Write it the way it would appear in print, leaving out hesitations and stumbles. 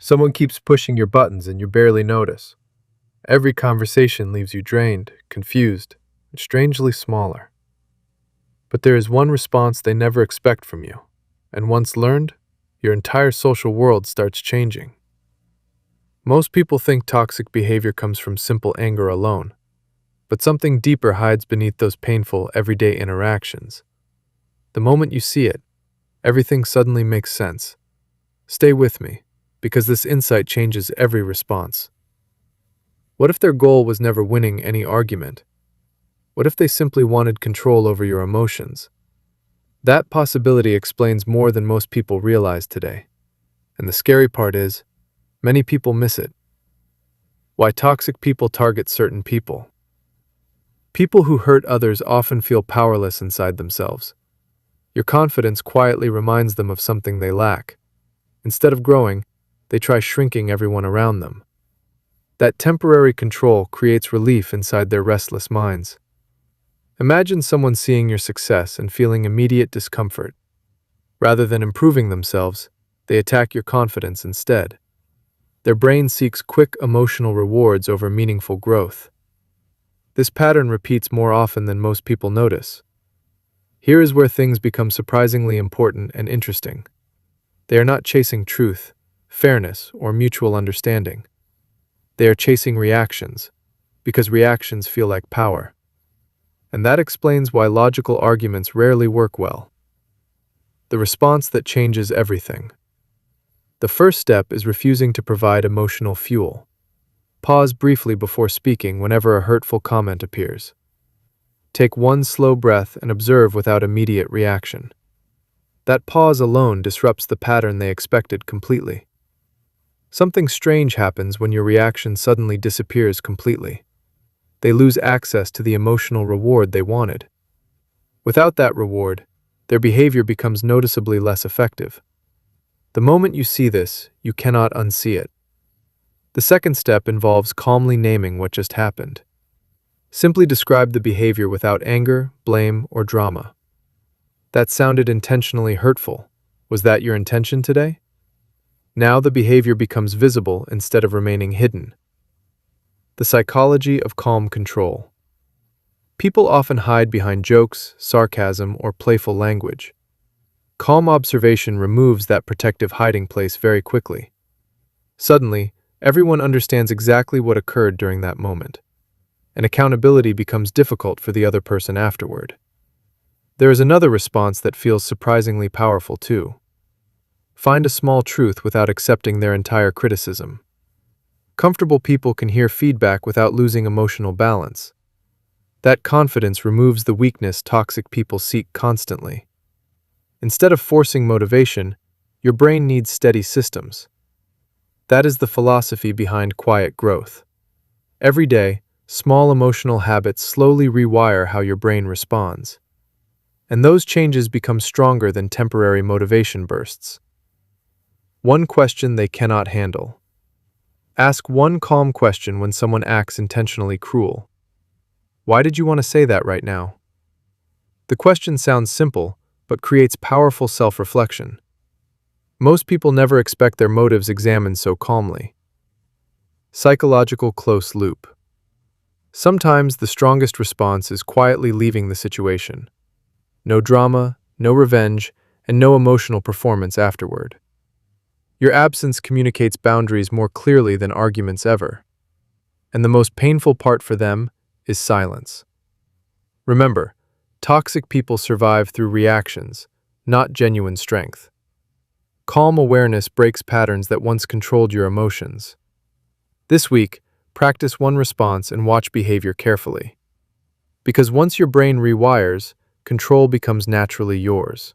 Someone keeps pushing your buttons and you barely notice. Every conversation leaves you drained, confused, and strangely smaller. But there is one response they never expect from you, and once learned, your entire social world starts changing. Most people think toxic behavior comes from simple anger alone, but something deeper hides beneath those painful, everyday interactions. The moment you see it, everything suddenly makes sense. Stay with me, because this insight changes every response. What if their goal was never winning any argument? What if they simply wanted control over your emotions? That possibility explains more than most people realize today. And the scary part is, many people miss it. Why toxic people target certain people. People who hurt others often feel powerless inside themselves. Your confidence quietly reminds them of something they lack. Instead of growing, they try shrinking everyone around them. That temporary control creates relief inside their restless minds. Imagine someone seeing your success and feeling immediate discomfort. Rather than improving themselves, they attack your confidence instead. Their brain seeks quick emotional rewards over meaningful growth. This pattern repeats more often than most people notice. Here is where things become surprisingly important and interesting. They are not chasing truth, fairness, or mutual understanding. They are chasing reactions, because reactions feel like power. And that explains why logical arguments rarely work well. The response that changes everything. The first step is refusing to provide emotional fuel. Pause briefly before speaking whenever a hurtful comment appears. Take one slow breath and observe without immediate reaction. That pause alone disrupts the pattern they expected completely. Something strange happens when your reaction suddenly disappears completely. They lose access to the emotional reward they wanted. Without that reward, their behavior becomes noticeably less effective. The moment you see this, you cannot unsee it. The second step involves calmly naming what just happened. Simply describe the behavior without anger, blame, or drama. That sounded intentionally hurtful. Was that your intention today? Now the behavior becomes visible instead of remaining hidden. The psychology of calm control. People often hide behind jokes, sarcasm, or playful language. Calm observation removes that protective hiding place very quickly. Suddenly, everyone understands exactly what occurred during that moment, and accountability becomes difficult for the other person afterward. There is another response that feels surprisingly powerful too. Find a small truth without accepting their entire criticism. Comfortable people can hear feedback without losing emotional balance. That confidence removes the weakness toxic people seek constantly. Instead of forcing motivation, your brain needs steady systems. That is the philosophy behind quiet growth. Every day, small emotional habits slowly rewire how your brain responds. And those changes become stronger than temporary motivation bursts. One question they cannot handle. Ask one calm question when someone acts intentionally cruel. Why did you want to say that right now? The question sounds simple, but creates powerful self-reflection. Most people never expect their motives examined so calmly. Psychological close loop. Sometimes the strongest response is quietly leaving the situation. No drama, no revenge, and no emotional performance afterward. Your absence communicates boundaries more clearly than arguments ever. And the most painful part for them is silence. Remember, toxic people survive through reactions, not genuine strength. Calm awareness breaks patterns that once controlled your emotions. This week, practice one response and watch behavior carefully. Because once your brain rewires, control becomes naturally yours.